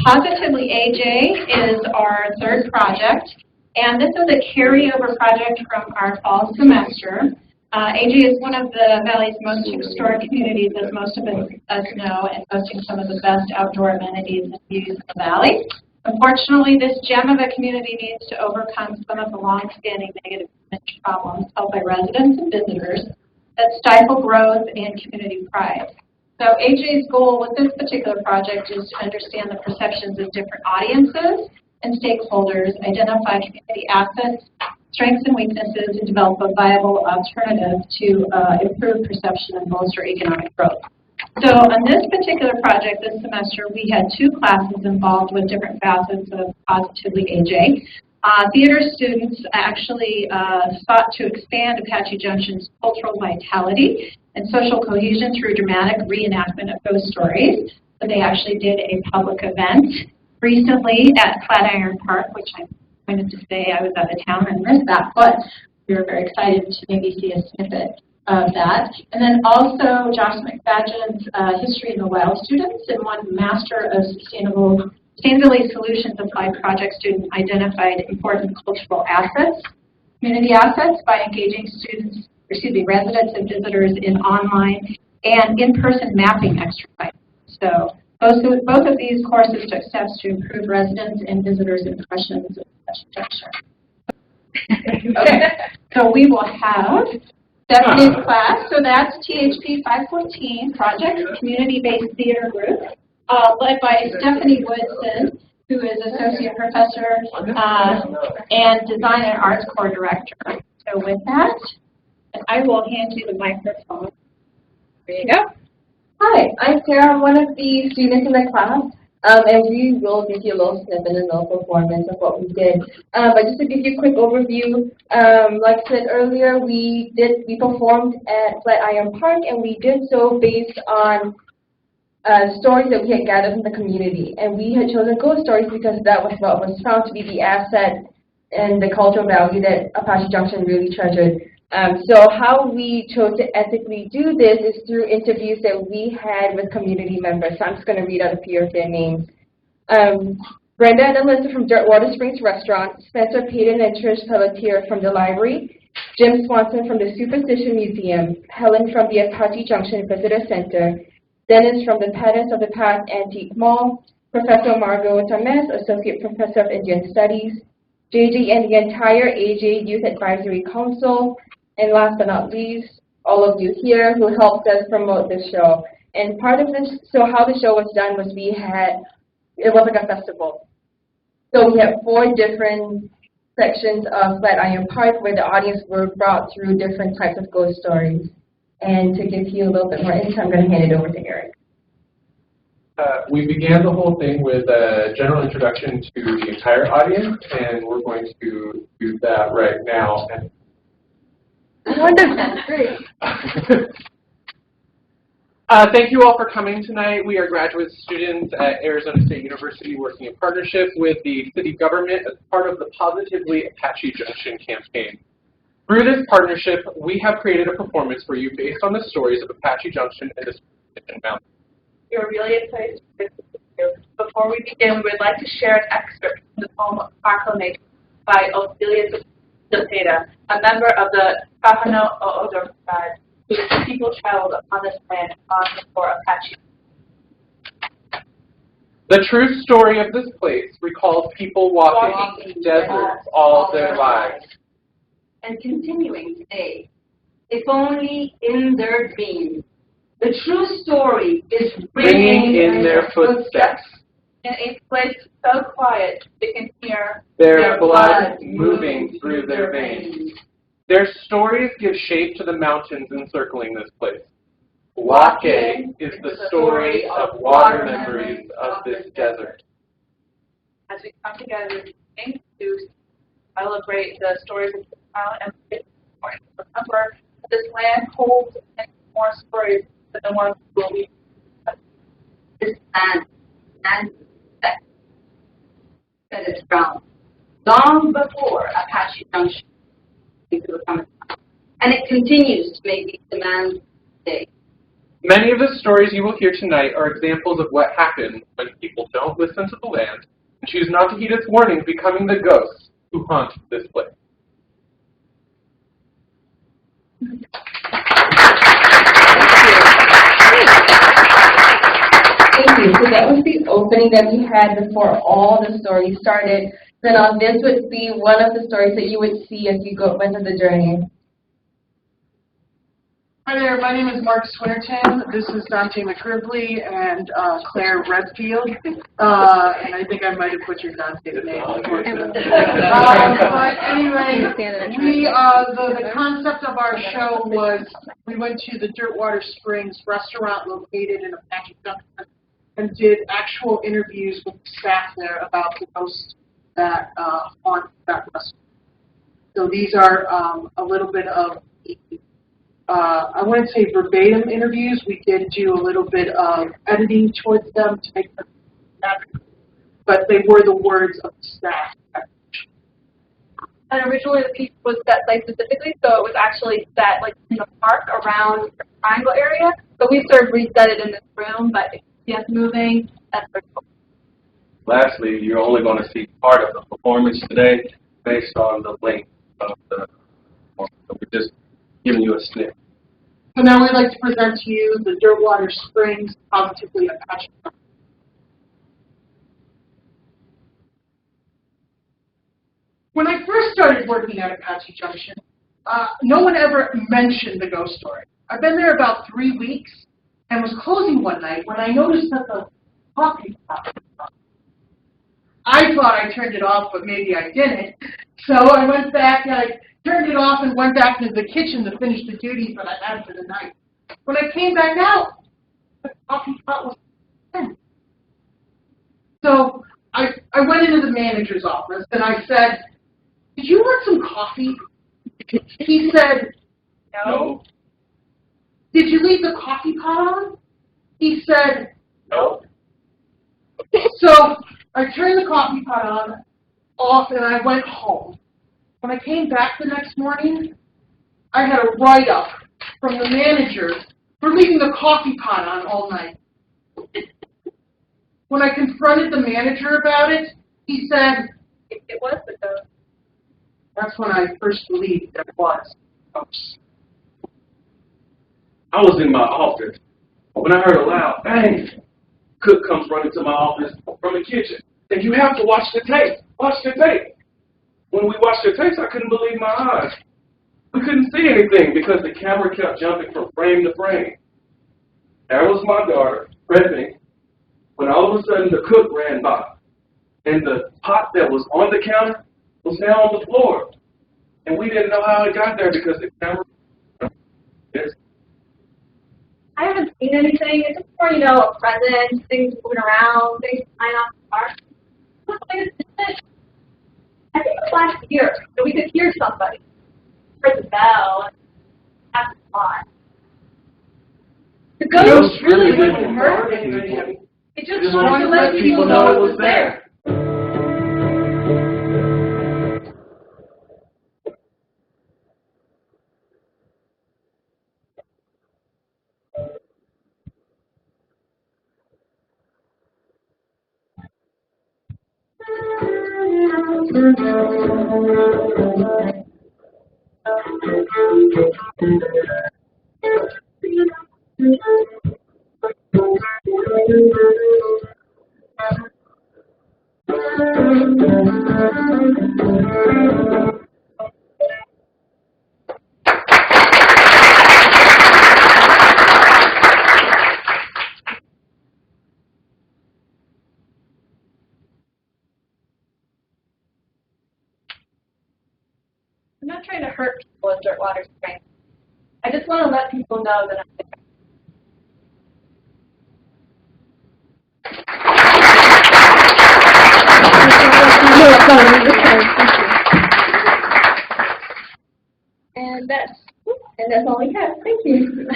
Positively AJ is our third project, and this is a carryover project from our fall semester. AJ is one of the Valley's most historic communities, as most of us know, and boasting some of the best outdoor amenities and views in the Valley. Unfortunately, this gem of a community needs to overcome some of the long-standing negative image problems held by residents and visitors that stifle growth and community pride. So AJ's goal with this particular project is to understand the perceptions of different audiences and stakeholders, identify community assets, strengths and weaknesses, and develop a viable alternative to improve perception and bolster economic growth. So on this particular project this semester, we had 2 classes involved with different facets of Positively AJ. Theater students actually sought to expand Apache Junction's cultural vitality and social cohesion through dramatic reenactment of those stories. So they actually did a public event recently at Flatiron Park, which I'm going to say I was out of town and missed that, but we were very excited to maybe see a snippet of that. And then also Josh McFadgen's History in the Wild students, and one Master of Sustainability Solutions Applied project student identified important cultural assets, community assets, by engaging residents and visitors in online and in-person mapping exercises. So both of these courses took steps to improve residents and visitors' impressions of such section. Okay, so we will have Stephanie's class. So that's THP 514 Project Community-Based Theater Group, led by Stephanie Woodson, who is Associate Professor and Design and Arts Core Director. So with that, I will hand you the microphone. There you go. Hi, I'm Sarah. I'm one of the students in the class, and we will give you a little snippet and a little performance of what we did. But just to give you a quick overview, like I said earlier, we performed at Flatiron Park, and we did so based on stories that we had gathered from the community. And we had chosen ghost stories because that was what was found to be the asset and the cultural value that Apache Junction really treasured. So how we chose to ethically do this is through interviews that we had with community members. So I'm just going to read out a few of their names. Brenda and Alyssa from Dirtwater Springs Restaurant, Spencer Payton and Trish Pelletier from the library, Jim Swanson from the Superstition Museum, Helen from the Apache Junction Visitor Center, Dennis from the Patterns of the Past Antique Mall, Professor Margot Tames, Associate Professor of Indian Studies, JJ and the entire AJ Youth Advisory Council, and last but not least, all of you here who helped us promote this show. And part of this, so how the show was done was it was like a festival. So we had 4 different sections of Flatiron Park where the audience were brought through different types of ghost stories. And to give you a little bit more insight, I'm going to hand it over to Eric. We began the whole thing with a general introduction to the entire audience, and we're going to do that right now. Wonderful, great. Thank you all for coming tonight. We are graduate students at Arizona State University working in partnership with the city government as part of the Positively Apache Junction campaign. Through this partnership, we have created a performance for you based on the stories of Apache Junction and the Superstition Mountain. We are really excited to visit with you. Before we begin, we would like to share an excerpt from the poem Proclamation by Ophelia Zepeda, a member of the Kahano O'odham tribe, whose people traveled upon this land long before Apache. The true story of this place recalls people walking deserts all their lives. And continuing today, if only in their dreams. The true story is ringing in their footsteps. In a place so quiet they can hear their blood moving through their veins. Their stories give shape to the mountains encircling this place. Wake is the story of water memories of this desert. As we come together to celebrate the stories of the town and remember that this land holds more stories than the ones we will be. This land and that is ground long before Apache Junction became a town, and it continues to make these demands today. Many of the stories you will hear tonight are examples of what happens when people don't listen to the land and choose not to heed its warnings, becoming the ghosts who haunt this place. Thank you. So that was the opening that we had before all the stories started. So now this would be one of the stories that you would see as you went through the journey. Hi there, my name is Mark Swinnerton. This is Dante McRibley and Claire Redfield. And I think I might have butchered Dante's name. But anyway, the concept of our show was we went to the Dirtwater Springs restaurant located in Apache Junction and did actual interviews with the staff there about the ghosts that haunt that restaurant. So these are a little bit of I wouldn't say verbatim interviews. We did do a little bit of editing towards them to make them accurate, but they were the words of the staff. And originally the piece was set site specifically, so it was actually set like in the park around the triangle area. So we sort of reset it in this room, but if you see us moving, that's pretty cool. Lastly, you're only going to see part of the performance today based on the length of the performance. So we're just giving you a snip. So now we'd like to present to you the Dirtwater Springs Positively Apache. When I first started working at Apache Junction, no one ever mentioned the ghost story. I've been there about 3 weeks and was closing one night when I noticed that the coffee pot was on. I thought I turned it off, but maybe I didn't. So I went back and I turned it off and went back into the kitchen to finish the duties that I had for the night. When I came back out, the coffee pot was empty. So I went into the manager's office and I said, "Did you want some coffee?" He said, "No." "Did you leave the coffee pot on?" He said, "No." So I turned the coffee pot off and I went home. When I came back the next morning, I had a write-up from the manager for leaving the coffee pot on all night. When I confronted the manager about it, he said, It was the ghost. that's when I first believed that it was a ghost. I was in my office when I heard a loud bang. Cook comes running to my office from the kitchen. And you have to watch the tape. Watch the tape. When we watched the tapes, I couldn't believe my eyes. We couldn't see anything because the camera kept jumping from frame to frame. There was my daughter, prepping, when all of a sudden the cook ran by. And the pot that was on the counter was now on the floor. And we didn't know how it got there because the camera... Yes. I haven't seen anything. It's just more, a presence, things moving around, things flying off the park. I think it was last year that we could hear somebody. Heard the bell and asked why. The ghost really wouldn't hurt anybody. It just wanted to let people know it was there. I'm not trying to hurt people at Dirtwater Springs. I just want to let people know that I'm there. And that's all we have. Thank you.